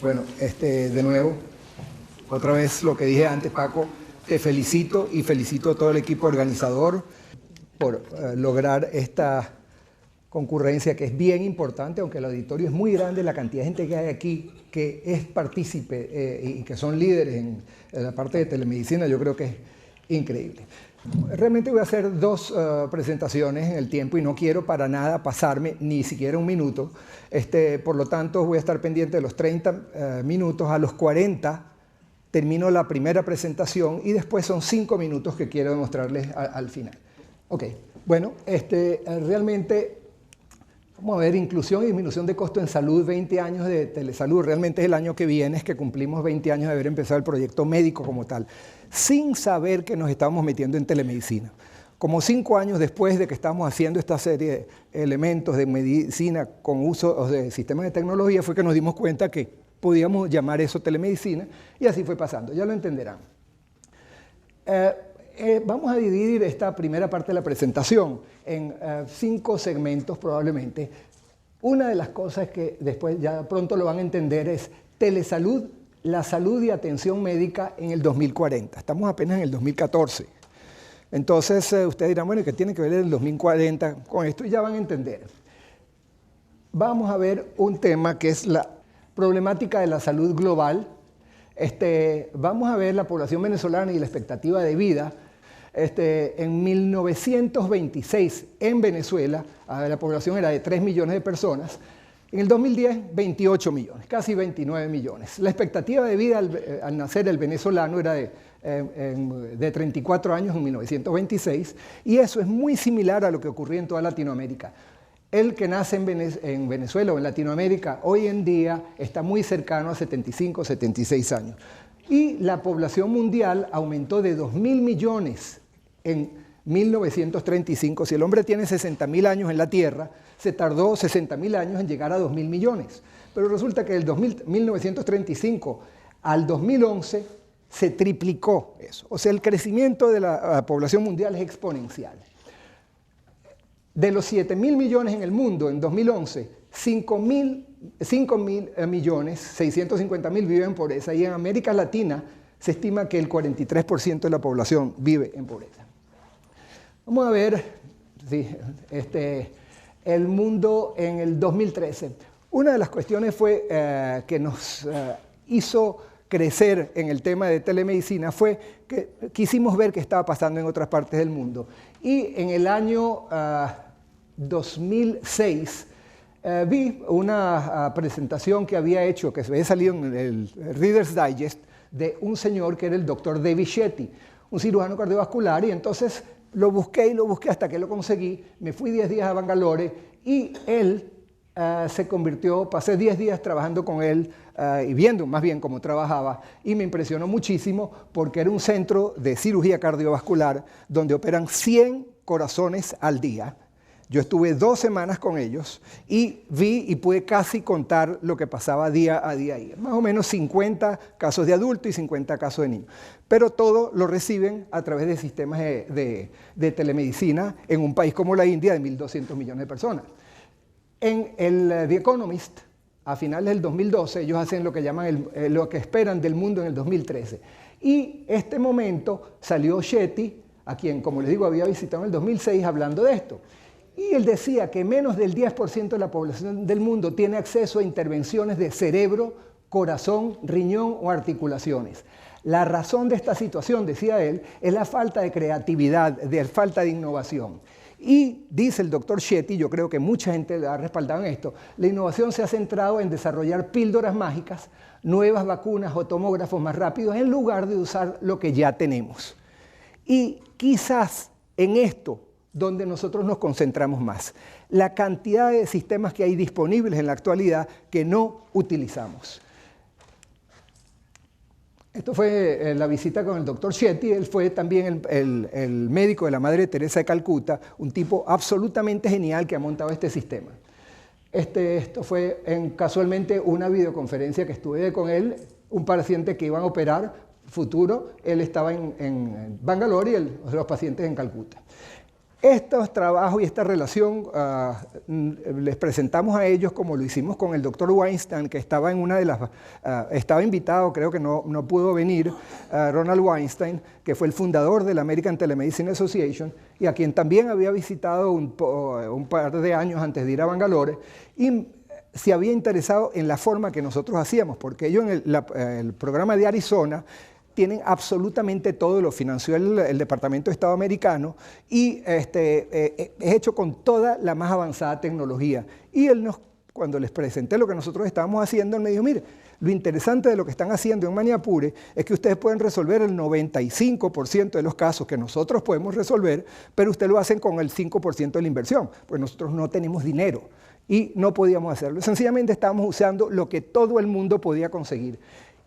Bueno, de nuevo, otra vez lo que dije antes, Paco, te felicito y felicito a todo el equipo organizador por lograr esta concurrencia que es bien importante, aunque el auditorio es muy grande, la cantidad de gente que hay aquí que es partícipe y que son líderes en la parte de telemedicina, yo creo que es increíble. Realmente voy a hacer dos presentaciones en el tiempo y no quiero para nada pasarme ni siquiera un minuto. Por lo tanto, voy a estar pendiente de los 30 minutos. A los 40 termino la primera presentación y después son 5 minutos que quiero demostrarles al final. Ok, bueno, realmente vamos a ver inclusión y disminución de costo en salud, 20 años de telesalud. Realmente es el año que viene, es que cumplimos 20 años de haber empezado el proyecto médico como tal, sin saber que nos estábamos metiendo en telemedicina. Como 5 años después de que estábamos haciendo esta serie de elementos de medicina con uso de sistemas de tecnología, fue que nos dimos cuenta que podíamos llamar eso telemedicina y así fue pasando, ya lo entenderán. Vamos a dividir esta primera parte de la presentación en 5 segmentos probablemente. Una de las cosas que después ya pronto lo van a entender es telesalud, la salud y atención médica en el 2040. Estamos apenas en el 2014. Entonces ustedes dirán, bueno, ¿qué tiene que ver el 2040 con esto? Y ya van a entender. Vamos a ver un tema que es la problemática de la salud global. Vamos a ver la población venezolana y la expectativa de vida. En 1926 en Venezuela la población era de 3 millones de personas. En el 2010, 28 millones, casi 29 millones. La expectativa de vida al nacer el venezolano era de 34 años en 1926 y eso es muy similar a lo que ocurría en toda Latinoamérica. El que nace en Venezuela o en Latinoamérica hoy en día está muy cercano a 75, 76 años. Y la población mundial aumentó de 2.000 millones en 1935. Si el hombre tiene 60.000 años en la Tierra, se tardó 60.000 años en llegar a 2.000 millones. Pero resulta que del 1935 al 2011 se triplicó eso. O sea, el crecimiento de la población mundial es exponencial. De los 7.000 millones en el mundo en 2011, 5.000 millones, 650.000 viven en pobreza y en América Latina se estima que el 43% de la población vive en pobreza. Vamos a ver el mundo en el 2013. Una de las cuestiones fue que nos hizo crecer en el tema de telemedicina fue que quisimos ver qué estaba pasando en otras partes del mundo. Y en el año 2006 vi una presentación que había hecho, que se había salido en el Reader's Digest, de un señor que era el doctor David Shetty, un cirujano cardiovascular, y entonces lo busqué hasta que lo conseguí. Me fui 10 días a Bangalore y él se convirtió, pasé 10 días trabajando con él y viendo más bien cómo trabajaba, y me impresionó muchísimo porque era un centro de cirugía cardiovascular donde operan 100 corazones al día. Yo estuve 2 semanas con ellos y vi y pude casi contar lo que pasaba día a día ahí. Más o menos 50 casos de adultos y 50 casos de niños. Pero todo lo reciben a través de sistemas de telemedicina en un país como la India de 1.200 millones de personas. En The Economist, a finales del 2012, ellos hacen lo que llaman lo que esperan del mundo en el 2013. Y este momento salió Shetty, a quien, como les digo, había visitado en el 2006 hablando de esto. Y él decía que menos del 10% de la población del mundo tiene acceso a intervenciones de cerebro, corazón, riñón o articulaciones. La razón de esta situación, decía él, es la falta de creatividad, de falta de innovación. Y dice el doctor Shetty, yo creo que mucha gente ha respaldado en esto, la innovación se ha centrado en desarrollar píldoras mágicas, nuevas vacunas o tomógrafos más rápidos, en lugar de usar lo que ya tenemos. Y quizás en esto donde nosotros nos concentramos más, la cantidad de sistemas que hay disponibles en la actualidad que no utilizamos. Esto fue la visita con el doctor Shetty. Él fue también el médico de la Madre Teresa de Calcuta, un tipo absolutamente genial que ha montado este sistema. Esto fue casualmente una videoconferencia que estuve con él, un paciente que iban a operar futuro. Él estaba en Bangalore y los pacientes en Calcuta. Estos trabajos y esta relación les presentamos a ellos como lo hicimos con el doctor Weinstein, que estaba en una de las, estaba invitado, creo que no pudo venir, Ronald Weinstein, que fue el fundador de la American Telemedicine Association y a quien también había visitado un par de años antes de ir a Bangalore y se había interesado en la forma que nosotros hacíamos, porque ellos en el programa de Arizona tienen absolutamente todo, lo financió el Departamento de Estado americano y es hecho con toda la más avanzada tecnología. Y él cuando les presenté lo que nosotros estábamos haciendo, él me dijo, mire, lo interesante de lo que están haciendo en Maniapure es que ustedes pueden resolver el 95% de los casos que nosotros podemos resolver, pero ustedes lo hacen con el 5% de la inversión, pues nosotros no tenemos dinero y no podíamos hacerlo. Sencillamente estábamos usando lo que todo el mundo podía conseguir.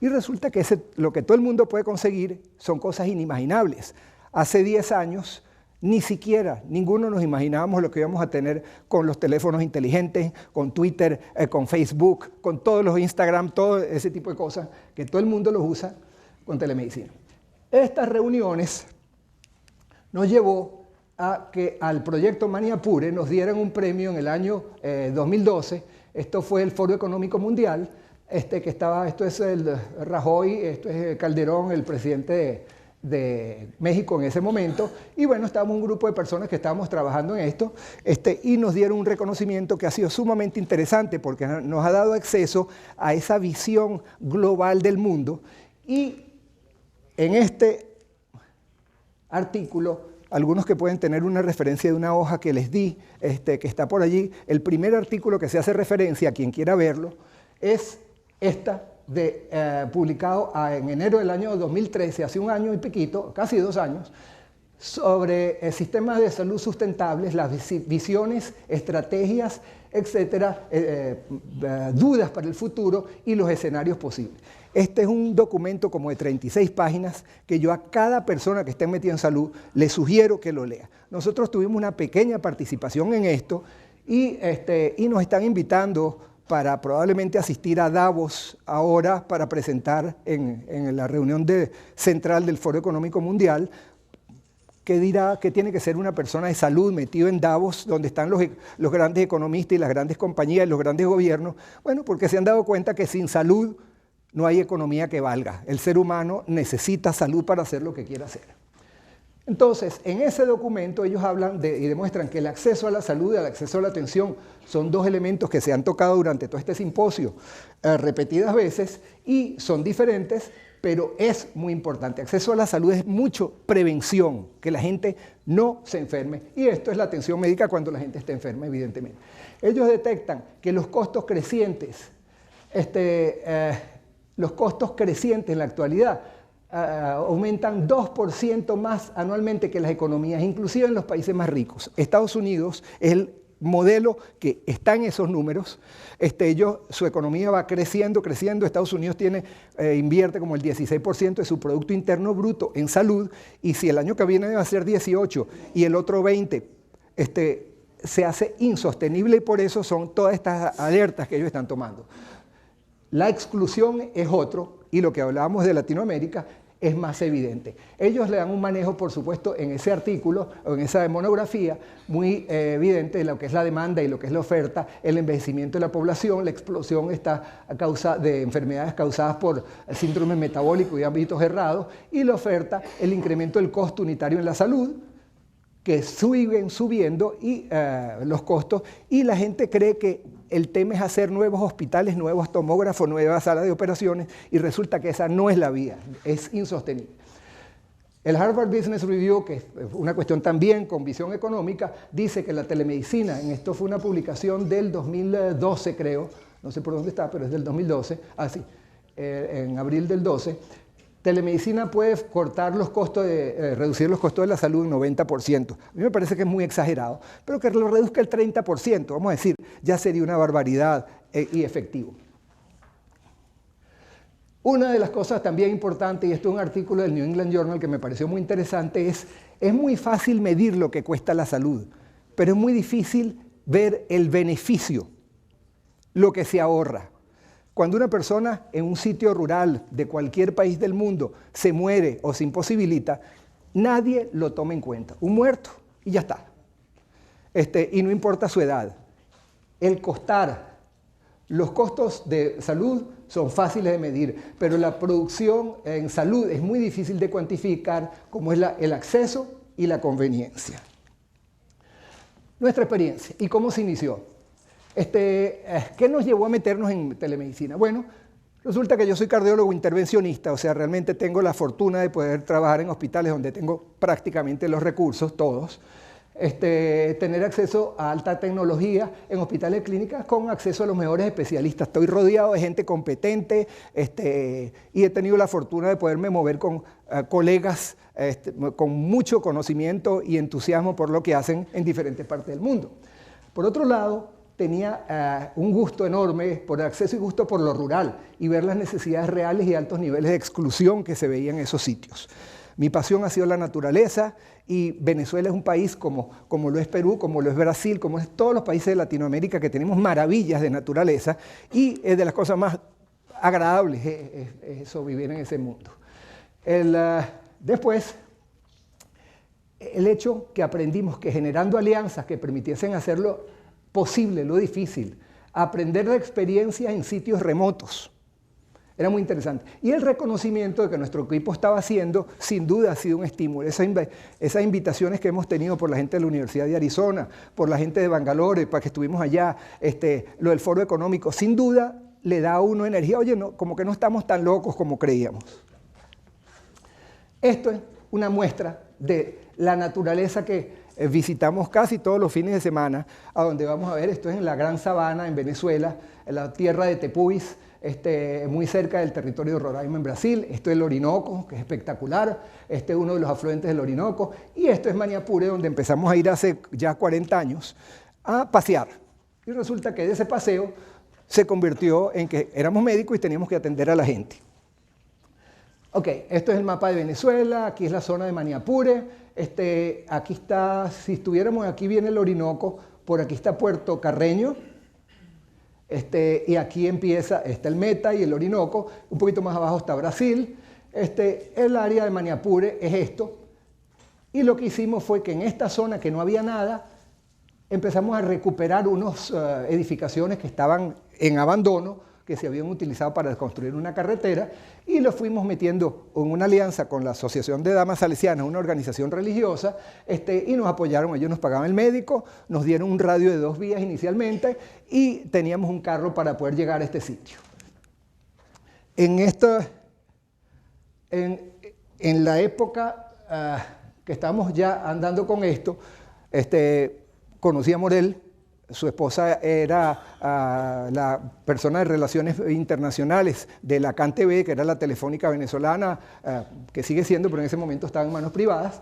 Y resulta que lo que todo el mundo puede conseguir son cosas inimaginables. Hace 10 años, ni siquiera ninguno nos imaginábamos lo que íbamos a tener con los teléfonos inteligentes, con Twitter, con Facebook, con todos los Instagram, todo ese tipo de cosas, que todo el mundo los usa con telemedicina. Estas reuniones nos llevó a que al proyecto Maniapure nos dieran un premio en el año 2012. Esto fue el Foro Económico Mundial, esto es el Rajoy, esto es Calderón, el presidente de México en ese momento, y bueno, estábamos un grupo de personas que estábamos trabajando en esto, y nos dieron un reconocimiento que ha sido sumamente interesante porque nos ha dado acceso a esa visión global del mundo, y en este artículo, algunos que pueden tener una referencia de una hoja que les di, que está por allí, el primer artículo que se hace referencia, a quien quiera verlo, es publicado en enero del año 2013, hace un año y piquito, casi 2 años, sobre sistemas de salud sustentables, las visiones, estrategias, etcétera, dudas para el futuro y los escenarios posibles. Este es un documento como de 36 páginas que yo a cada persona que esté metida en salud le sugiero que lo lea. Nosotros tuvimos una pequeña participación en esto y nos están invitando para probablemente asistir a Davos ahora para presentar en la reunión central del Foro Económico Mundial, que dirá que tiene que ser una persona de salud metido en Davos, donde están los grandes economistas y las grandes compañías y los grandes gobiernos. Bueno, porque se han dado cuenta que sin salud no hay economía que valga. El ser humano necesita salud para hacer lo que quiera hacer. Entonces, en ese documento ellos hablan y demuestran que el acceso a la salud y el acceso a la atención son 2 elementos que se han tocado durante todo este simposio repetidas veces y son diferentes, pero es muy importante. Acceso a la salud es mucho prevención, que la gente no se enferme, y esto es la atención médica cuando la gente está enferma, evidentemente. Ellos detectan que los costos crecientes, en la actualidad, aumentan 2% más anualmente que las economías, inclusive en los países más ricos. Estados Unidos es el modelo que está en esos números. Su economía va creciendo. Estados Unidos invierte como el 16% de su Producto Interno Bruto en salud, y si el año que viene va a ser 18 y el otro 20, se hace insostenible, y por eso son todas estas alertas que ellos están tomando. La exclusión es otro, y lo que hablábamos de Latinoamérica es más evidente. Ellos le dan un manejo, por supuesto, en ese artículo o en esa monografía muy evidente de lo que es la demanda y lo que es la oferta, el envejecimiento de la población, la explosión de enfermedades causadas por síndromes metabólicos y hábitos errados, y la oferta, el incremento del costo unitario en la salud, que siguen subiendo y los costos, y la gente cree que el tema es hacer nuevos hospitales, nuevos tomógrafos, nuevas salas de operaciones, y resulta que esa no es la vía, es insostenible. El Harvard Business Review, que es una cuestión también con visión económica, dice que la telemedicina, esto fue una publicación del 2012 creo, no sé por dónde está, pero es del 2012, en abril del 12, telemedicina puede cortar los costos, reducir los costos de la salud en 90%. A mí me parece que es muy exagerado, pero que lo reduzca el 30%, vamos a decir, ya sería una barbaridad y efectivo. Una de las cosas también importantes, y esto es un artículo del New England Journal que me pareció muy interesante, es muy fácil medir lo que cuesta la salud, pero es muy difícil ver el beneficio, lo que se ahorra. Cuando una persona en un sitio rural de cualquier país del mundo se muere o se imposibilita, nadie lo toma en cuenta. Un muerto y ya está. y no importa su edad. Los costos de salud son fáciles de medir, pero la producción en salud es muy difícil de cuantificar, como es el acceso y la conveniencia. Nuestra experiencia y cómo se inició. ¿Qué nos llevó a meternos en telemedicina? Bueno, resulta que yo soy cardiólogo intervencionista, o sea, realmente tengo la fortuna de poder trabajar en hospitales donde tengo prácticamente los recursos, todos. Tener acceso a alta tecnología en hospitales y clínicas con acceso a los mejores especialistas. Estoy rodeado de gente competente y he tenido la fortuna de poderme mover con colegas con mucho conocimiento y entusiasmo por lo que hacen en diferentes partes del mundo. Por otro lado, tenía un gusto enorme por el acceso y gusto por lo rural y ver las necesidades reales y altos niveles de exclusión que se veían en esos sitios. Mi pasión ha sido la naturaleza y Venezuela es un país como lo es Perú, como lo es Brasil, como es todos los países de Latinoamérica que tenemos maravillas de naturaleza y es de las cosas más agradables eso, vivir en ese mundo. Después, el hecho que aprendimos que generando alianzas que permitiesen hacerlo posible, lo difícil, aprender de experiencias en sitios remotos. Era muy interesante. Y el reconocimiento de que nuestro equipo estaba haciendo, sin duda ha sido un estímulo. Esas invitaciones que hemos tenido por la gente de la Universidad de Arizona, por la gente de Bangalore, para que estuvimos allá, lo del foro económico, sin duda le da a uno energía. Oye, no, como que no estamos tan locos como creíamos. Esto es una muestra de la naturaleza que visitamos casi todos los fines de semana, a donde vamos a ver, esto es en la Gran Sabana, en Venezuela, en la tierra de Tepuis, muy cerca del territorio de Roraima en Brasil. Esto es el Orinoco, que es espectacular. Este es uno de los afluentes del Orinoco. Y esto es Maniapure, donde empezamos a ir hace ya 40 años a pasear. Y resulta que de ese paseo se convirtió en que éramos médicos y teníamos que atender a la gente. Ok, esto es el mapa de Venezuela, aquí es la zona de Maniapure. Aquí está, si estuviéramos aquí viene el Orinoco, por aquí está Puerto Carreño. Y aquí está el Meta y el Orinoco, un poquito más abajo está Brasil. El área de Maniapure es esto. Y lo que hicimos fue que en esta zona que no había nada, empezamos a recuperar unas edificaciones que estaban en abandono, que se habían utilizado para construir una carretera, y lo fuimos metiendo en una alianza con la Asociación de Damas Salesianas, una organización religiosa, y nos apoyaron. Ellos nos pagaban el médico, nos dieron un radio de 2 vías inicialmente, y teníamos un carro para poder llegar a este sitio. En la época que estábamos ya andando con esto, conocí a Morel. Su esposa era la persona de Relaciones Internacionales de la CanTV, que era la telefónica venezolana, que sigue siendo, pero en ese momento estaba en manos privadas.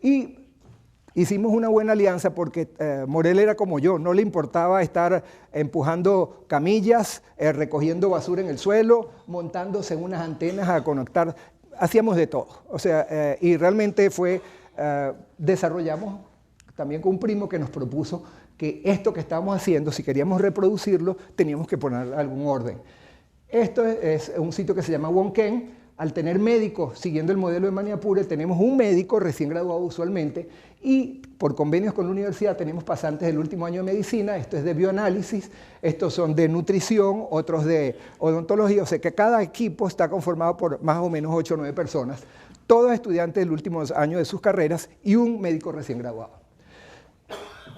Y hicimos una buena alianza porque Morel era como yo, no le importaba estar empujando camillas, recogiendo basura en el suelo, montándose en unas antenas a conectar. Hacíamos de todo. O sea, y realmente desarrollamos también con un primo que nos propuso que esto que estábamos haciendo, si queríamos reproducirlo, teníamos que poner algún orden. Esto es un sitio que se llama Wonken. Al tener médicos, siguiendo el modelo de Maniapure, tenemos un médico recién graduado usualmente y por convenios con la universidad tenemos pasantes del último año de medicina. Esto es de bioanálisis, estos son de nutrición, otros de odontología. O sea que cada equipo está conformado por más o menos 8 o 9 personas, todos estudiantes del último año de sus carreras y un médico recién graduado.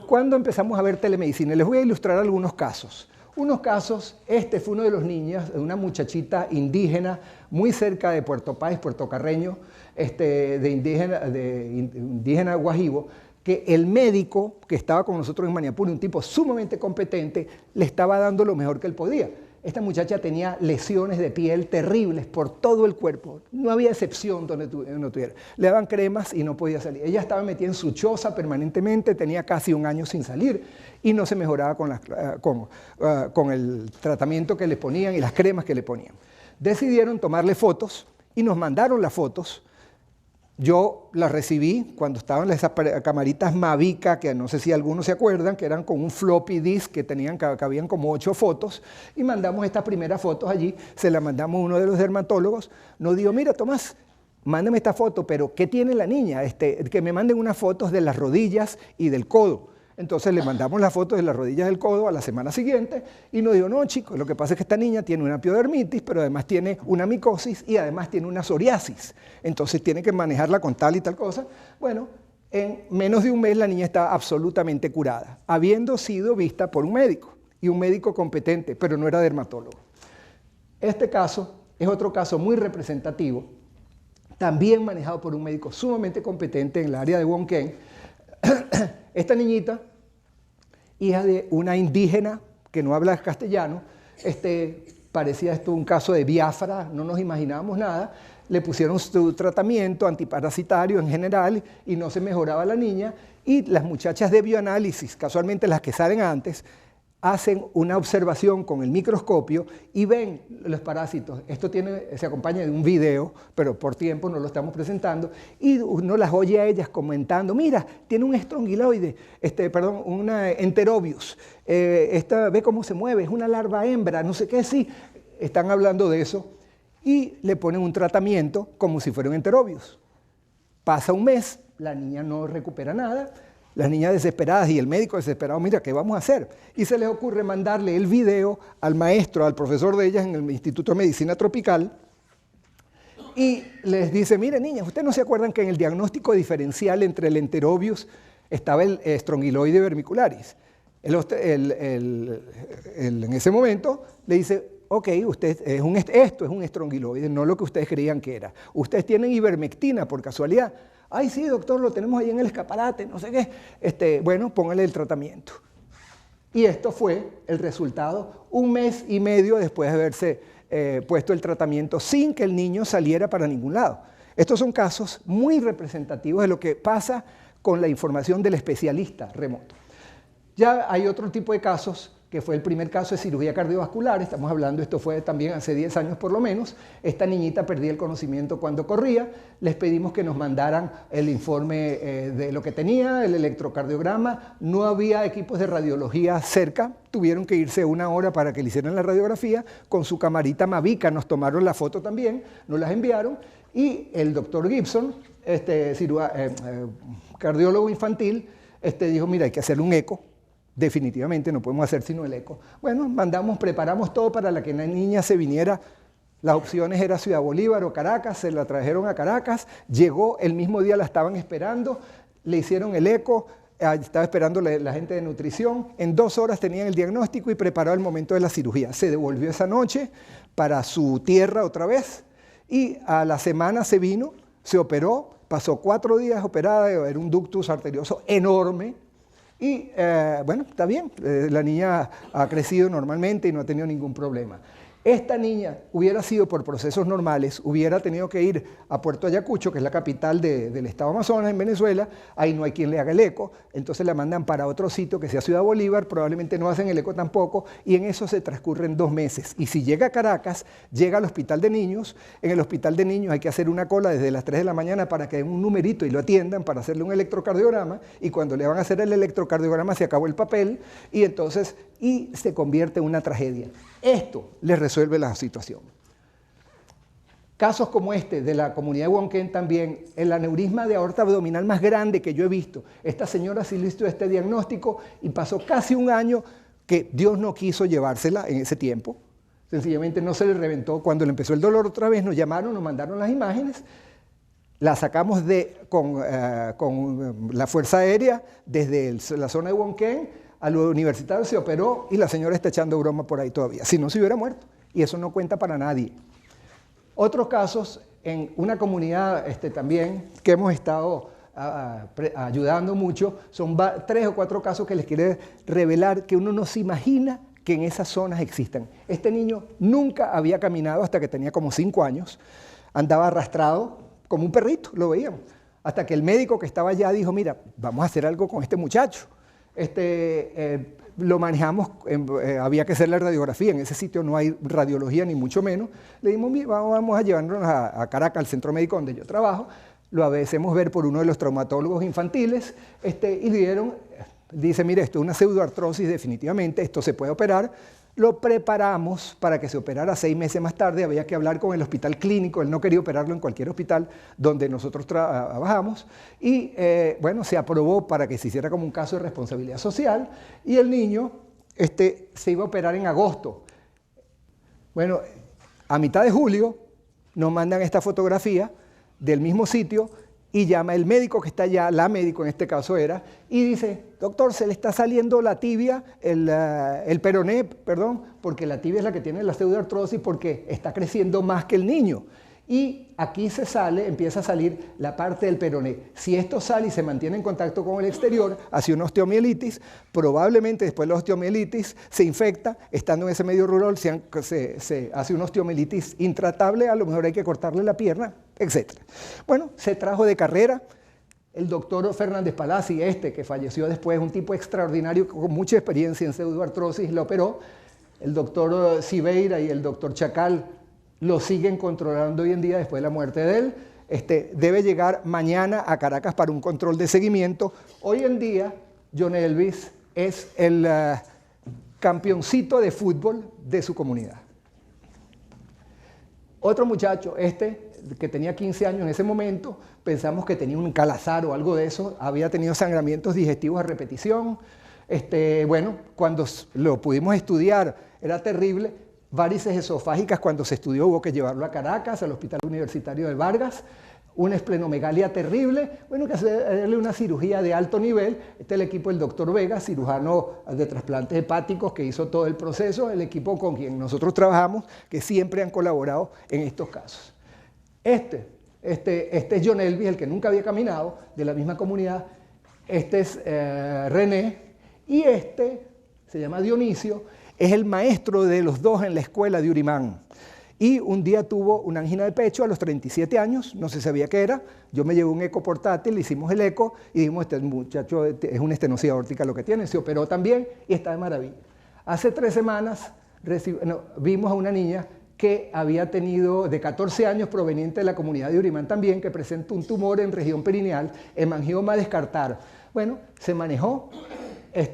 ¿Cuándo empezamos a ver telemedicina? Les voy a ilustrar algunos casos. Unos casos, fue uno de los niños, de una muchachita indígena, muy cerca de Puerto Páez, Puerto Carreño, de indígena guajibo, que el médico que estaba con nosotros en Maniapure, un tipo sumamente competente, le estaba dando lo mejor que él podía. Esta muchacha tenía lesiones de piel terribles por todo el cuerpo. No había excepción donde no tuviera. Le daban cremas y no podía salir. Ella estaba metida en su choza permanentemente, tenía casi 1 año sin salir y no se mejoraba con el tratamiento que le ponían y las cremas que le ponían. Decidieron tomarle fotos y nos mandaron las fotos. Yo las recibí cuando estaban esas camaritas Mavica, que no sé si algunos se acuerdan, que eran con un floppy disk que cabían como 8 fotos, y mandamos estas primeras fotos allí, se las mandamos a uno de los dermatólogos, nos dijo, mira Tomás, mándame esta foto, pero ¿qué tiene la niña? Que me manden unas fotos de las rodillas y del codo. Entonces le mandamos las fotos de las rodillas del codo a la semana siguiente y nos dijo, no chicos, lo que pasa es que esta niña tiene una piodermitis, pero además tiene una micosis y además tiene una psoriasis. Entonces tiene que manejarla con tal y tal cosa. Bueno, en menos de un mes la niña está absolutamente curada, habiendo sido vista por un médico, y un médico competente, pero no era dermatólogo. Este caso es otro caso muy representativo, también manejado por un médico sumamente competente en el área de Huonquén. Esta niñita, hija de una indígena que no habla castellano, parecía esto un caso de Biafra, no nos imaginábamos nada, le pusieron su tratamiento antiparasitario en general y no se mejoraba la niña, y las muchachas de bioanálisis, casualmente las que salen antes, hacen una observación con el microscopio y ven los parásitos. Esto se acompaña de un video, pero por tiempo no lo estamos presentando, y uno las oye a ellas comentando, mira, tiene un estrongiloide, un enterobius, ve cómo se mueve, es una larva hembra, no sé qué, sí, están hablando de eso, y le ponen un tratamiento como si fuera un enterobius. Pasa un mes, la niña no recupera nada, las niñas desesperadas y el médico desesperado, mira, ¿qué vamos a hacer? Y se les ocurre mandarle el video al maestro, al profesor de ellas en el Instituto de Medicina Tropical, y les dice, mire niñas, ¿ustedes no se acuerdan que en el diagnóstico diferencial entre el enterobius estaba el estrongiloide vermicularis? En ese momento le dice, ok, esto es un estrongiloide, no lo que ustedes creían que era. Ustedes tienen ivermectina por casualidad. Ay, sí, doctor, lo tenemos ahí en el escaparate, no sé qué. Bueno, póngale el tratamiento. Y esto fue el resultado un mes y medio después de haberse puesto el tratamiento sin que el niño saliera para ningún lado. Estos son casos muy representativos de lo que pasa con la información del especialista remoto. Ya hay otro tipo de casos, que fue el primer caso de cirugía cardiovascular, estamos hablando, esto fue también hace 10 años por lo menos, esta niñita perdía el conocimiento cuando corría, les pedimos que nos mandaran el informe de lo que tenía, el electrocardiograma, no había equipos de radiología cerca, tuvieron que irse 1 hora para que le hicieran la radiografía, con su camarita Mavica nos tomaron la foto también, nos las enviaron, y el doctor Gibson, cardiólogo infantil, dijo, mira, hay que hacerle un eco. Definitivamente no podemos hacer sino el eco. Bueno, preparamos todo para que la niña se viniera. Las opciones eran Ciudad Bolívar o Caracas, se la trajeron a Caracas, llegó, el mismo día la estaban esperando, le hicieron el eco, estaba esperando la gente de nutrición, en 2 horas tenían el diagnóstico y preparó el momento de la cirugía. Se devolvió esa noche para su tierra otra vez y a la semana se vino, se operó, pasó 4 días operada, era un ductus arterioso enorme. Y bueno, está bien, la niña ha crecido normalmente y no ha tenido ningún problema. Esta niña hubiera sido por procesos normales, hubiera tenido que ir a Puerto Ayacucho, que es la capital del estado Amazonas en Venezuela, ahí no hay quien le haga el eco, entonces la mandan para otro sitio que sea Ciudad Bolívar, probablemente no hacen el eco tampoco, y en eso se transcurren 2 meses. Y si llega a Caracas, llega al hospital de niños, en el hospital de niños hay que hacer una cola desde las 3 de la mañana para que den un numerito y lo atiendan para hacerle un electrocardiograma, y cuando le van a hacer el electrocardiograma se acabó el papel, y entonces se convierte en una tragedia. Esto les resuelve la situación. Casos como este de la comunidad de Huonquén también, el aneurisma de aorta abdominal más grande que yo he visto. Esta señora sí le hizo este diagnóstico y pasó casi 1 año que Dios no quiso llevársela en ese tiempo. Sencillamente no se le reventó. Cuando le empezó el dolor otra vez, nos llamaron, nos mandaron las imágenes, la sacamos con la Fuerza Aérea desde la zona de Huonquén, a lo universitario se operó y la señora está echando broma por ahí todavía. Si no, se hubiera muerto. Y eso no cuenta para nadie. Otros casos en una comunidad también que hemos estado ayudando mucho, son 3 o 4 casos que les quiero revelar que uno no se imagina que en esas zonas existan. Este niño nunca había caminado hasta que tenía como 5 años. Andaba arrastrado como un perrito, lo veíamos. Hasta que el médico que estaba allá dijo, mira, vamos a hacer algo con este muchacho. Lo manejamos, había que hacer la radiografía, en ese sitio no hay radiología ni mucho menos. Le dijimos, vamos a llevarnos a Caracas, al centro médico donde yo trabajo, lo hacemos ver por uno de los traumatólogos infantiles, y le dieron, dice, mire, esto es una pseudoartrosis definitivamente, esto se puede operar, Lo preparamos para que se operara 6 meses más tarde. Había que hablar con el hospital clínico. Él no quería operarlo en cualquier hospital donde nosotros trabajamos. Y bueno, se aprobó para que se hiciera como un caso de responsabilidad social. Y el niño se iba a operar en agosto. Bueno, a mitad de julio nos mandan esta fotografía del mismo sitio y llama el médico que está allá, la médico en este caso era, y dice, doctor, se le está saliendo la tibia, el peroné, perdón, porque la tibia es la que tiene la pseudoartrosis porque está creciendo más que el niño. Y aquí empieza a salir la parte del peroné. Si esto sale y se mantiene en contacto con el exterior, hace una osteomielitis, probablemente después de la osteomielitis se infecta, estando en ese medio rural se hace una osteomielitis intratable, a lo mejor hay que cortarle la pierna, etc. Bueno, se trajo de carrera el doctor Fernández Palazzi, que falleció después, un tipo extraordinario con mucha experiencia en pseudoartrosis, lo operó. El doctor Cibeira y el doctor Chacal lo siguen controlando hoy en día después de la muerte de él. Debe llegar mañana a Caracas para un control de seguimiento. Hoy en día, John Elvis es el campeoncito de fútbol de su comunidad. Otro muchacho, que tenía 15 años en ese momento, pensamos que tenía un calazar o algo de eso, había tenido sangramientos digestivos a repetición. Bueno, cuando lo pudimos estudiar era terrible. Varices esofágicas, cuando se estudió hubo que llevarlo a Caracas, al Hospital Universitario de Vargas, una esplenomegalia terrible, bueno, que hacerle una cirugía de alto nivel. Este es el equipo del doctor Vega, cirujano de trasplantes hepáticos que hizo todo el proceso, el equipo con quien nosotros trabajamos, que siempre han colaborado en estos casos. Este es John Elvis, el que nunca había caminado, de la misma comunidad. Este es René, y se llama Dionisio. Es el maestro de los dos en la escuela de Urimán. Y un día tuvo una angina de pecho a los 37 años, no se sabía qué era. Yo me llevé un eco portátil, hicimos el eco y dijimos, este muchacho es una estenosis aórtica lo que tiene. Se operó también y está de maravilla. Hace 3 semanas vimos a una niña que había tenido, de 14 años, proveniente de la comunidad de Urimán también, que presenta un tumor en región perineal, hemangioma a descartar. Bueno, se manejó.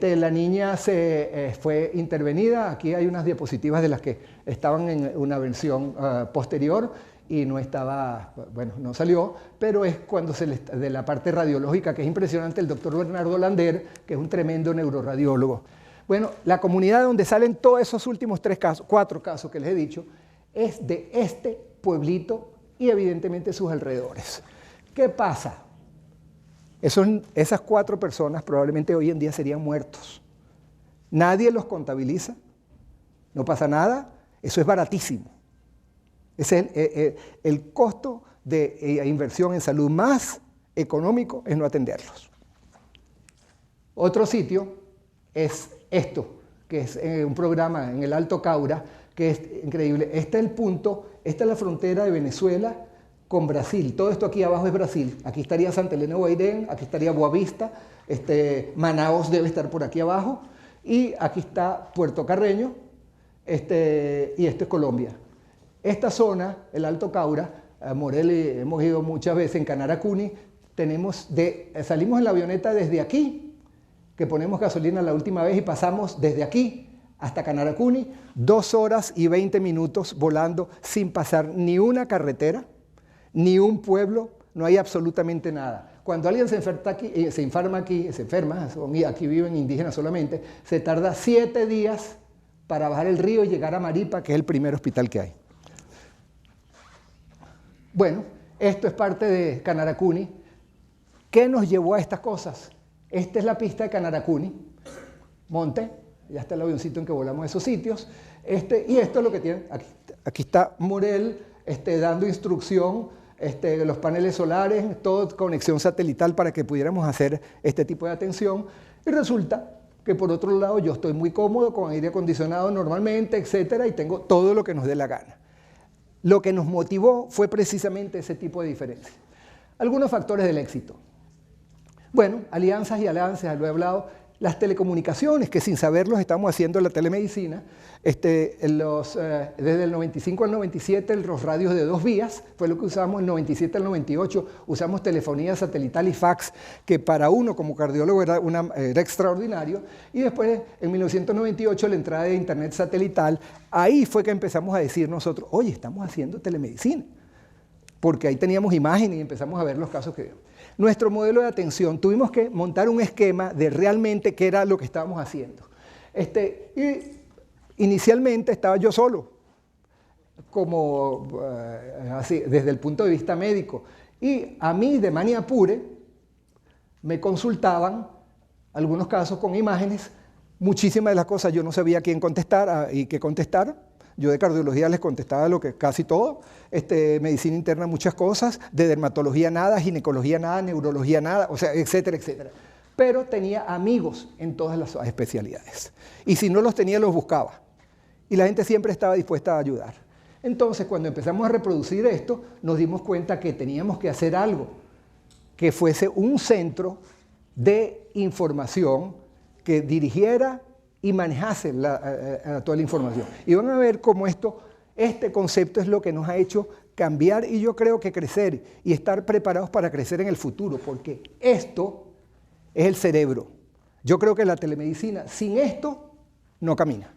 La niña fue intervenida. Aquí hay unas diapositivas de las que estaban en una versión posterior y no estaba, bueno, no salió, pero es cuando de la parte radiológica, que es impresionante, el doctor Bernardo Lander, que es un tremendo neuroradiólogo. Bueno, la comunidad donde salen todos esos últimos 4 casos que les he dicho, es de este pueblito y evidentemente sus alrededores. ¿Qué pasa? Esas 4 personas probablemente hoy en día serían muertos. Nadie los contabiliza, no pasa nada, eso es baratísimo. Ese es el costo de inversión en salud más económico es no atenderlos. Otro sitio es esto, que es un programa en el Alto Caura, que es increíble. Este es el punto, esta es la frontera de Venezuela con Brasil. Todo esto aquí abajo es Brasil. Aquí estaría Santa Elena de Guairén, aquí estaría Boavista, Manaos debe estar por aquí abajo, y aquí está Puerto Carreño, y esto es Colombia. Esta zona, el Alto Caura, Morel, hemos ido muchas veces en Canaracuni, salimos en la avioneta desde aquí, que ponemos gasolina la última vez y pasamos desde aquí hasta Canaracuni, 2 horas y 20 minutos volando sin pasar ni una carretera, ni un pueblo, no hay absolutamente nada. Cuando alguien se enferma aquí, aquí viven indígenas solamente, se tarda 7 días para bajar el río y llegar a Maripa, que es el primer hospital que hay. Bueno, esto es parte de Canaracuni. ¿Qué nos llevó a estas cosas? Esta es la pista de Canaracuni, monte, ya está el avioncito en que volamos a esos sitios, y esto es lo que tiene, aquí está Morel dando instrucción, los paneles solares, todo conexión satelital para que pudiéramos hacer este tipo de atención, y resulta que por otro lado yo estoy muy cómodo con aire acondicionado normalmente, etcétera, y tengo todo lo que nos dé la gana. Lo que nos motivó fue precisamente ese tipo de diferencia. Algunos factores del éxito. Bueno, alianzas y alianzas, lo he hablado. las telecomunicaciones, que sin saberlo estamos haciendo la telemedicina. Desde el 95 al 97 los radios de 2 vías, fue lo que usamos, el 97 al 98 usamos telefonía satelital y fax, que para uno como cardiólogo era extraordinario, y después en 1998 la entrada de internet satelital, ahí fue que empezamos a decir nosotros, oye, estamos haciendo telemedicina, porque ahí teníamos imagen y empezamos a ver los casos que vimos. Nuestro modelo de atención, tuvimos que montar un esquema de realmente qué era lo que estábamos haciendo. Y inicialmente estaba yo solo, como así, desde el punto de vista médico. Y a mí, de mani apure, me consultaban, algunos casos con imágenes, muchísimas de las cosas yo no sabía quién contestar y qué contestar. Yo de cardiología les contestaba casi todo, medicina interna muchas cosas, de dermatología nada, ginecología nada, neurología nada, o sea, etcétera, etcétera. Pero tenía amigos en todas las especialidades. Y si no los tenía, los buscaba. Y la gente siempre estaba dispuesta a ayudar. Entonces, cuando empezamos a reproducir esto, nos dimos cuenta que teníamos que hacer algo que fuese un centro de información que dirigiera y manejase toda la información. Y van a ver cómo este concepto es lo que nos ha hecho cambiar y yo creo que crecer y estar preparados para crecer en el futuro, porque esto es el cerebro. Yo creo que la telemedicina sin esto no camina.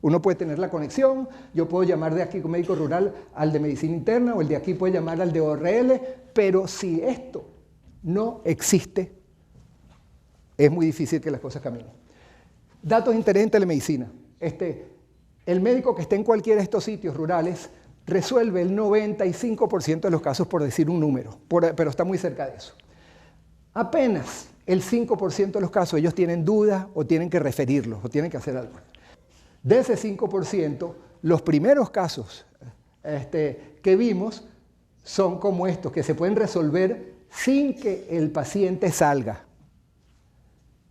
Uno puede tener la conexión, yo puedo llamar de aquí con médico rural al de medicina interna o el de aquí puede llamar al de ORL, pero si esto no existe, es muy difícil que las cosas caminen. Datos de interés en telemedicina. El médico que esté en cualquiera de estos sitios rurales resuelve el 95% de los casos, por decir un número, pero está muy cerca de eso. Apenas el 5% de los casos ellos tienen dudas o tienen que referirlos o tienen que hacer algo. De ese 5%, los primeros casos que vimos son como estos, que se pueden resolver sin que el paciente salga.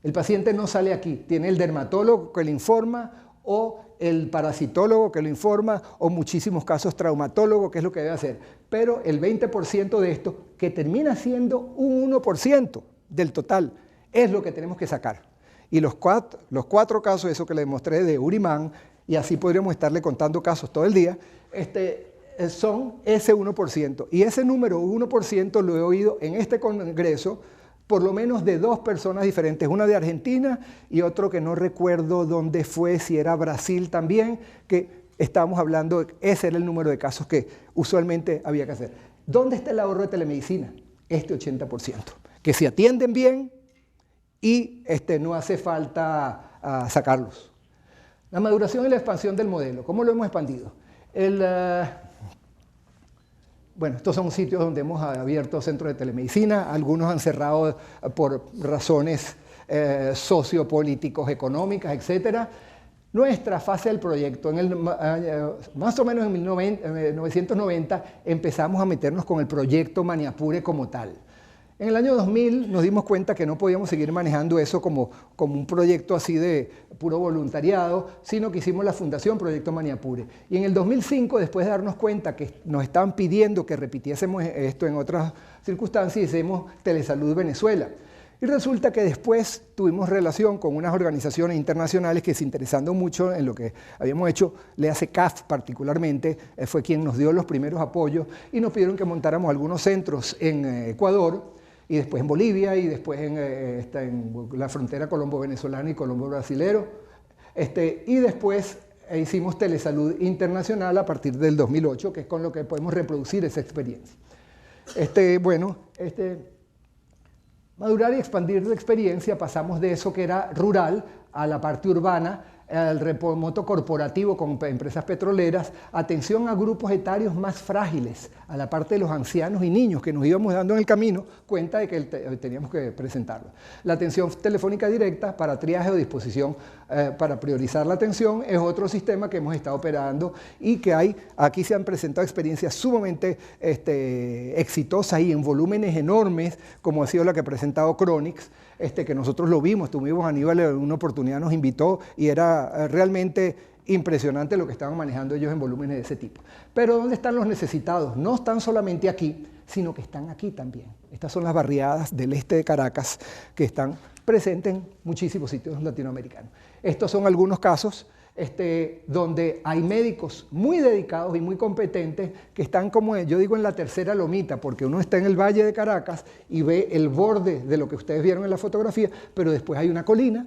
El paciente no sale aquí, tiene el dermatólogo que le informa o el parasitólogo que lo informa o muchísimos casos traumatólogo, que es lo que debe hacer. Pero el 20% de esto, que termina siendo un 1% del total, es lo que tenemos que sacar. Y los cuatro casos, eso que le mostré de Urimán, y así podríamos estarle contando casos todo el día, son ese 1%. Y ese número 1% lo he oído en este congreso por lo menos de 2 personas diferentes, una de Argentina y otro que no recuerdo dónde fue, si era Brasil también, que estábamos hablando, ese era el número de casos que usualmente había que hacer. ¿Dónde está el ahorro de telemedicina? 80%, que se atienden bien y no hace falta sacarlos. La maduración y la expansión del modelo, ¿cómo lo hemos expandido? Bueno, estos son sitios donde hemos abierto centros de telemedicina, algunos han cerrado por razones sociopolíticos, económicas, etc. Nuestra fase del proyecto, más o menos en 1990 empezamos a meternos con el proyecto Mani Apure como tal. En el año 2000 nos dimos cuenta que no podíamos seguir manejando eso como un proyecto así de puro voluntariado, sino que hicimos la Fundación Proyecto Mani Apure. Y en el 2005, después de darnos cuenta que nos estaban pidiendo que repitiésemos esto en otras circunstancias, hicimos Telesalud Venezuela. Y resulta que después tuvimos relación con unas organizaciones internacionales que se interesando mucho en lo que habíamos hecho, le hace CAF particularmente, fue quien nos dio los primeros apoyos y nos pidieron que montáramos algunos centros en Ecuador, y después en Bolivia, y después en la frontera colombo-venezolana y colombo-brasilero. Y después hicimos Telesalud Internacional a partir del 2008, que es con lo que podemos reproducir esa experiencia. Madurar y expandir la experiencia, pasamos de eso que era rural a la parte urbana, al remoto corporativo con empresas petroleras, atención a grupos etarios más frágiles, a la parte de los ancianos y niños que nos íbamos dando en el camino cuenta de que teníamos que presentarlo. La atención telefónica directa para triaje o disposición para priorizar la atención es otro sistema que hemos estado operando y que aquí se han presentado experiencias sumamente exitosas y en volúmenes enormes, como ha sido la que ha presentado Chronix, que nosotros lo vimos, tuvimos Aníbal en una oportunidad, nos invitó y era realmente impresionante lo que estaban manejando ellos en volúmenes de ese tipo. Pero ¿dónde están los necesitados? No están solamente aquí, sino que están aquí también. Estas son las barriadas del este de Caracas que están presente en muchísimos sitios latinoamericanos. Estos son algunos casos donde hay médicos muy dedicados y muy competentes que están, como yo digo, en la tercera lomita, porque uno está en el Valle de Caracas y ve el borde de lo que ustedes vieron en la fotografía, pero después hay una colina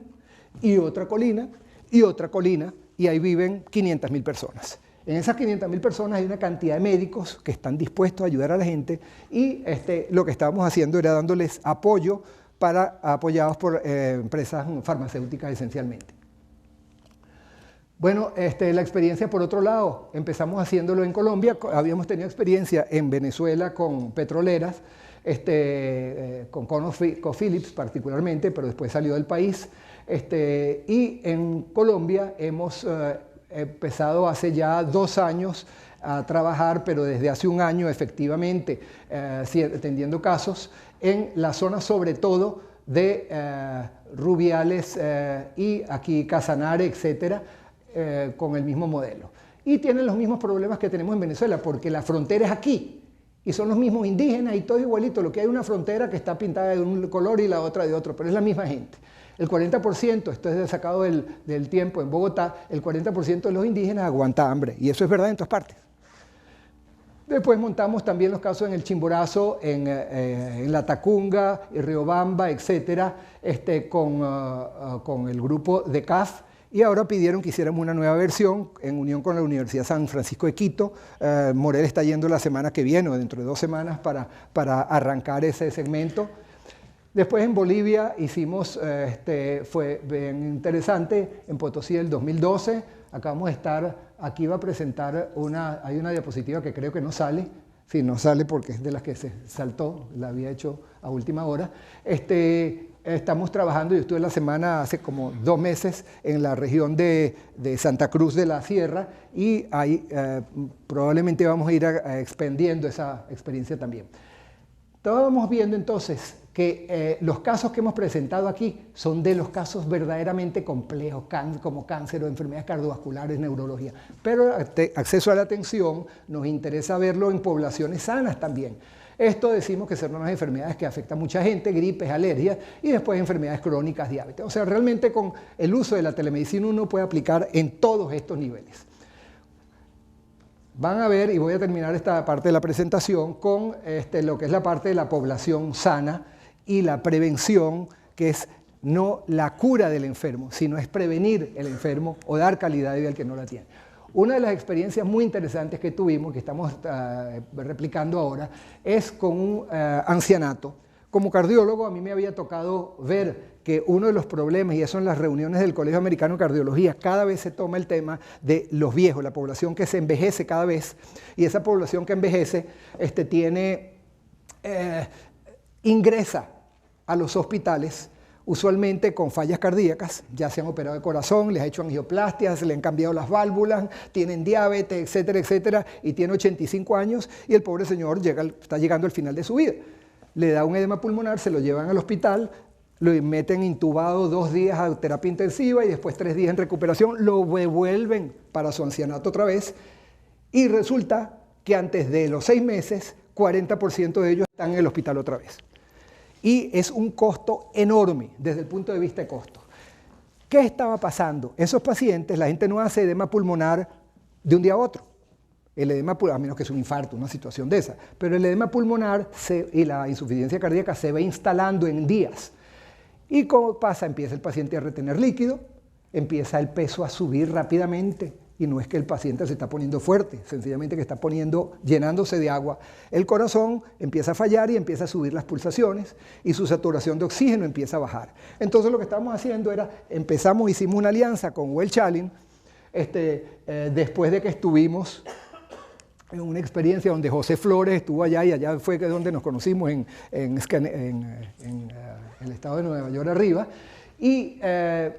y otra colina y otra colina, y ahí viven 500.000 personas. En esas 500.000 personas hay una cantidad de médicos que están dispuestos a ayudar a la gente, y lo que estábamos haciendo era dándoles apoyo apoyados por empresas farmacéuticas esencialmente. Bueno, la experiencia por otro lado, empezamos haciéndolo en Colombia, habíamos tenido experiencia en Venezuela con petroleras, con ConocoPhillips particularmente, pero después salió del país, y en Colombia hemos empezado hace ya 2 años a trabajar, pero desde hace 1 año efectivamente, atendiendo casos en la zona sobre todo de Rubiales y aquí Casanare, etcétera, con el mismo modelo. Y tienen los mismos problemas que tenemos en Venezuela, porque la frontera es aquí, y son los mismos indígenas y todo igualito. Lo que hay una frontera que está pintada de un color y la otra de otro, pero es la misma gente. El 40%, esto es sacado del tiempo en Bogotá, el 40% de los indígenas aguanta hambre, y eso es verdad en todas partes. Después montamos también los casos en el Chimborazo, en La Tacunga, en Riobamba, etcétera, con el grupo de CAF. Y ahora pidieron que hiciéramos una nueva versión en unión con la Universidad San Francisco de Quito. Morel está yendo la semana que viene o dentro de 2 semanas para arrancar ese segmento. Después en Bolivia hicimos, fue bien interesante, en Potosí del 2012. Acabamos de estar, aquí va a presentar hay una diapositiva que creo que no sale. Sí, no sale porque es de las que se saltó, la había hecho a última hora. Estamos trabajando, yo estuve la semana hace como 2 meses en la región de Santa Cruz de la Sierra, y ahí probablemente vamos a ir expandiendo esa experiencia también. Estábamos viendo entonces que los casos que hemos presentado aquí son de los casos verdaderamente complejos, como cáncer o enfermedades cardiovasculares, neurología. Pero acceso a la atención nos interesa verlo en poblaciones sanas también. Esto decimos que son unas enfermedades que afectan a mucha gente, gripes, alergias, y después enfermedades crónicas, diabetes. O sea, realmente con el uso de la telemedicina uno puede aplicar en todos estos niveles. Van a ver, y voy a terminar esta parte de la presentación con lo que es la parte de la población sana y la prevención, que es no la cura del enfermo, sino es prevenir el enfermo o dar calidad de vida al que no la tiene. Una de las experiencias muy interesantes que tuvimos, que estamos replicando ahora, es con un ancianato. Como cardiólogo, a mí me había tocado ver que uno de los problemas, y eso en las reuniones del Colegio Americano de Cardiología, cada vez se toma el tema de los viejos, la población que se envejece cada vez, y esa población que envejece ingresa a los hospitales usualmente con fallas cardíacas, ya se han operado de corazón, les ha hecho angioplastias, se le han cambiado las válvulas, tienen diabetes, etcétera, etcétera, y tiene 85 años, y el pobre señor está llegando al final de su vida. Le da un edema pulmonar, se lo llevan al hospital, lo meten intubado 2 días a terapia intensiva y después 3 días en recuperación, lo devuelven para su ancianato otra vez, y resulta que antes de los 6 meses, 40% de ellos están en el hospital otra vez. Y es un costo enorme desde el punto de vista de costo. ¿Qué estaba pasando? Esos pacientes, la gente no hace edema pulmonar de un día a otro. El edema pulmonar, a menos que es un infarto, una situación de esa. Pero el edema pulmonar y la insuficiencia cardíaca se va instalando en días. ¿Y cómo pasa? Empieza el paciente a retener líquido, empieza el peso a subir rápidamente. Y no es que el paciente se está poniendo fuerte, sencillamente que está llenándose de agua. El corazón empieza a fallar y empieza a subir las pulsaciones y su saturación de oxígeno empieza a bajar. Entonces lo que estábamos haciendo era, hicimos una alianza con Well Chalin, después de que estuvimos en una experiencia donde José Flores estuvo allá, y allá fue donde nos conocimos en el estado de Nueva York arriba. Y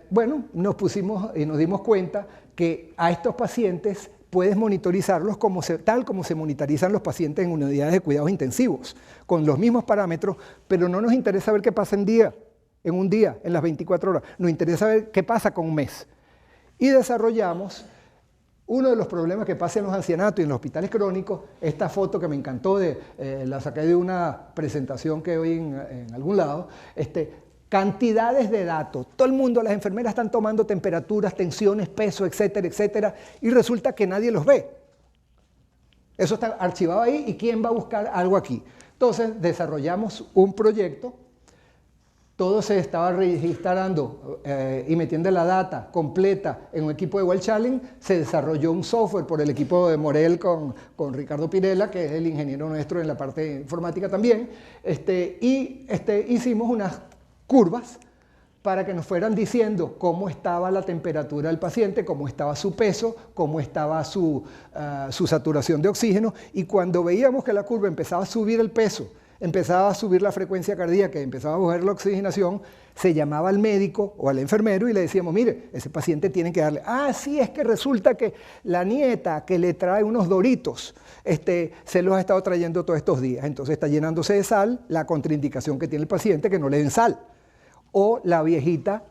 bueno, nos pusimos y nos dimos cuenta que a estos pacientes puedes monitorizarlos tal como se monitorizan los pacientes en unidades de cuidados intensivos, con los mismos parámetros, pero no nos interesa ver qué pasa en un día, en las 24 horas, nos interesa ver qué pasa con un mes. Y desarrollamos uno de los problemas que pasa en los ancianatos y en los hospitales crónicos. Esta foto que me encantó, la saqué de una presentación que oí en algún lado, cantidades de datos. Todo el mundo, las enfermeras están tomando temperaturas, tensiones, peso, etcétera, etcétera, y resulta que nadie los ve. Eso está archivado ahí, ¿y quién va a buscar algo aquí? Entonces desarrollamos un proyecto, todo se estaba registrando y metiendo la data completa en un equipo de Well Challenge. Se desarrolló un software por el equipo de Morel con Ricardo Pirela, que es el ingeniero nuestro en la parte informática también, hicimos unas curvas para que nos fueran diciendo cómo estaba la temperatura del paciente, cómo estaba su peso, cómo estaba su saturación de oxígeno, y cuando veíamos que la curva empezaba a subir el peso, empezaba a subir la frecuencia cardíaca y empezaba a bajar la oxigenación, se llamaba al médico o al enfermero y le decíamos, mire, ese paciente tiene que darle, sí, es que resulta que la nieta que le trae unos Doritos, se los ha estado trayendo todos estos días, entonces está llenándose de sal, la contraindicación que tiene el paciente, que no le den sal. O la viejita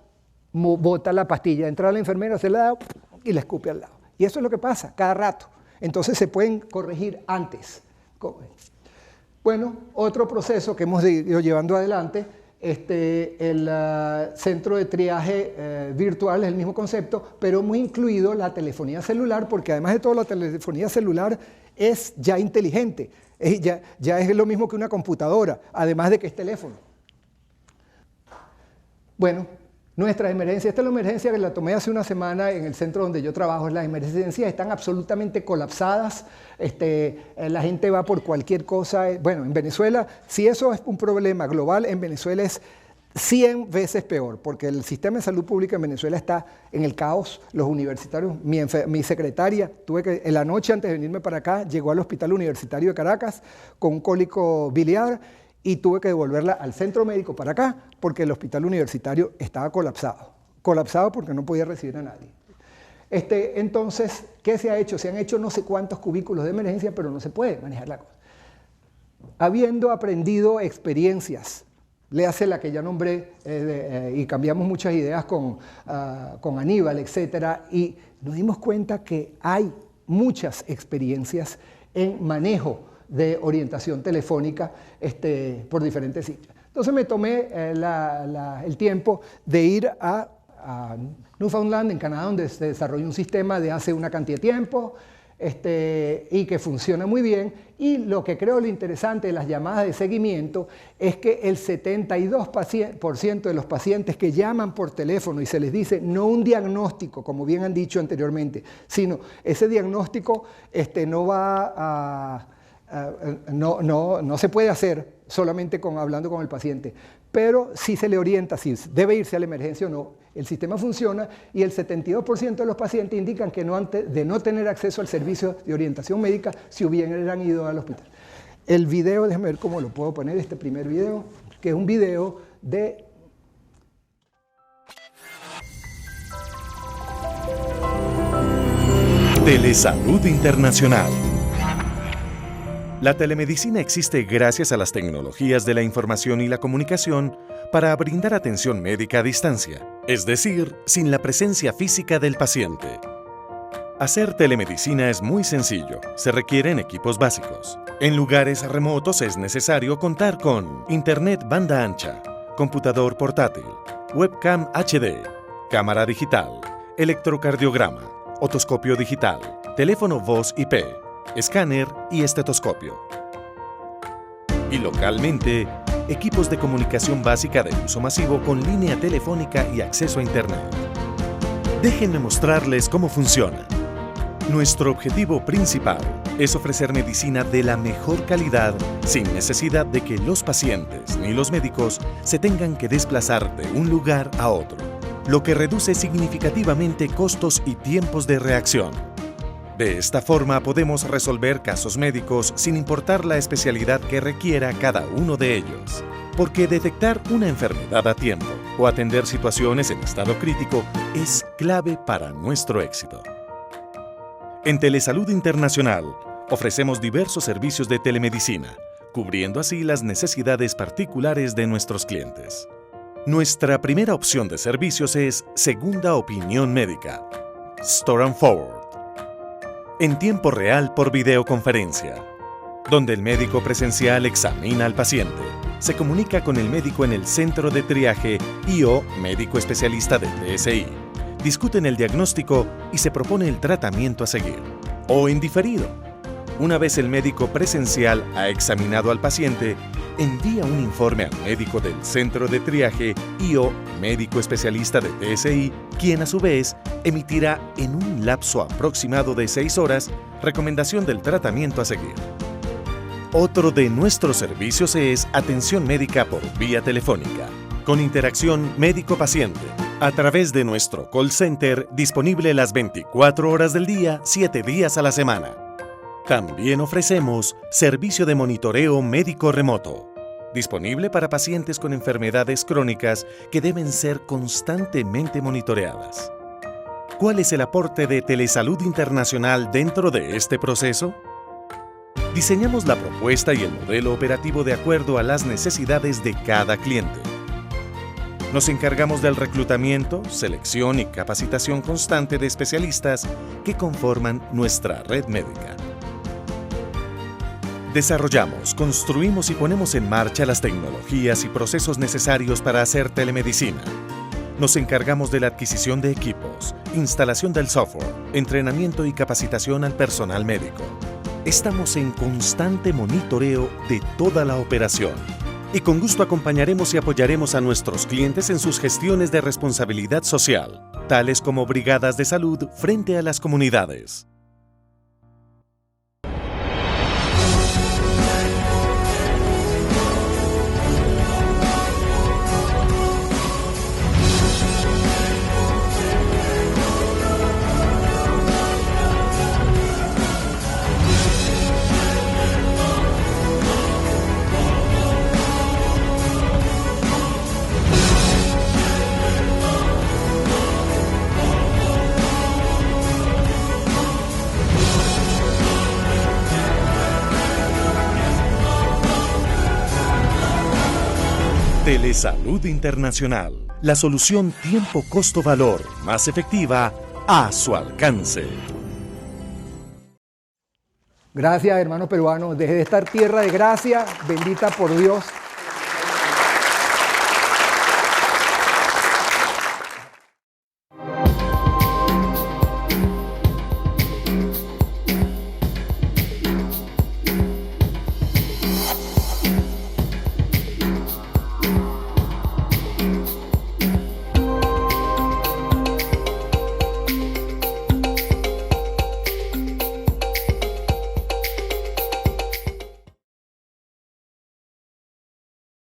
bota la pastilla, entra la enfermera, se la da y la escupe al lado. Y eso es lo que pasa cada rato. Entonces se pueden corregir antes. Bueno, otro proceso que hemos ido llevando adelante, el centro de triaje virtual es el mismo concepto, pero hemos incluido la telefonía celular, porque además de todo la telefonía celular es ya inteligente, ya es lo mismo que una computadora, además de que es teléfono. Bueno, nuestras emergencias, esta es la emergencia que la tomé hace una semana en el centro donde yo trabajo. Las emergencias están absolutamente colapsadas, la gente va por cualquier cosa. Bueno, en Venezuela, si eso es un problema global, en Venezuela es 100 veces peor, porque el sistema de salud pública en Venezuela está en el caos. Los universitarios, mi secretaria, tuve que, en la noche antes de venirme para acá, llegó al Hospital Universitario de Caracas con un cólico biliar, y tuve que devolverla al centro médico para acá porque el hospital universitario estaba colapsado porque no podía recibir a nadie. Entonces, ¿qué se ha hecho? Se han hecho no sé cuántos cubículos de emergencia, pero no se puede manejar la cosa. Habiendo aprendido experiencias, léase la que ya nombré, y cambiamos muchas ideas con Aníbal, etcétera, y nos dimos cuenta que hay muchas experiencias en manejo de orientación telefónica por diferentes sitios. Entonces me tomé el tiempo de ir a Newfoundland, en Canadá, donde se desarrolló un sistema de hace una cantidad de tiempo y que funciona muy bien. Y lo que creo lo interesante de las llamadas de seguimiento es que el 72% de los pacientes que llaman por teléfono y se les dice no un diagnóstico, como bien han dicho anteriormente, sino ese diagnóstico no va a... no se puede hacer solamente hablando con el paciente, pero sí se le orienta si debe irse a la emergencia o no. El sistema funciona y el 72% de los pacientes indican que de no tener acceso al servicio de orientación médica si hubieran ido al hospital. El video, déjame ver cómo lo puedo poner, este primer video, que es un video de... Telesalud Internacional. La telemedicina existe gracias a las tecnologías de la información y la comunicación para brindar atención médica a distancia, es decir, sin la presencia física del paciente. Hacer telemedicina es muy sencillo, se requieren equipos básicos. En lugares remotos es necesario contar con internet banda ancha, computador portátil, webcam HD, cámara digital, electrocardiograma, otoscopio digital, teléfono voz IP, escáner y estetoscopio. Y localmente, equipos de comunicación básica de uso masivo con línea telefónica y acceso a Internet. Déjenme mostrarles cómo funciona. Nuestro objetivo principal es ofrecer medicina de la mejor calidad sin necesidad de que los pacientes ni los médicos se tengan que desplazar de un lugar a otro, lo que reduce significativamente costos y tiempos de reacción. De esta forma podemos resolver casos médicos sin importar la especialidad que requiera cada uno de ellos, porque detectar una enfermedad a tiempo o atender situaciones en estado crítico es clave para nuestro éxito. En Telesalud Internacional ofrecemos diversos servicios de telemedicina, cubriendo así las necesidades particulares de nuestros clientes. Nuestra primera opción de servicios es Segunda Opinión Médica, Store and Forward, en tiempo real por videoconferencia, donde el médico presencial examina al paciente, se comunica con el médico en el centro de triaje y/o médico especialista de TSI. Discuten el diagnóstico y se propone el tratamiento a seguir. O en diferido. Una vez el médico presencial ha examinado al paciente, envía un informe al médico del centro de triaje y/o médico especialista de TSI, quien a su vez emitirá en un lapso aproximado de 6 horas recomendación del tratamiento a seguir. Otro de nuestros servicios es atención médica por vía telefónica, con interacción médico-paciente, a través de nuestro call center disponible las 24 horas del día, 7 días a la semana. También ofrecemos servicio de monitoreo médico remoto, disponible para pacientes con enfermedades crónicas que deben ser constantemente monitoreadas. ¿Cuál es el aporte de Telesalud Internacional dentro de este proceso? Diseñamos la propuesta y el modelo operativo de acuerdo a las necesidades de cada cliente. Nos encargamos del reclutamiento, selección y capacitación constante de especialistas que conforman nuestra red médica. Desarrollamos, construimos y ponemos en marcha las tecnologías y procesos necesarios para hacer telemedicina. Nos encargamos de la adquisición de equipos, instalación del software, entrenamiento y capacitación al personal médico. Estamos en constante monitoreo de toda la operación y con gusto acompañaremos y apoyaremos a nuestros clientes en sus gestiones de responsabilidad social, tales como brigadas de salud frente a las comunidades. Telesalud Internacional, la solución tiempo-costo-valor más efectiva a su alcance. Gracias, hermano peruano. Deje de estar tierra de gracia, bendita por Dios.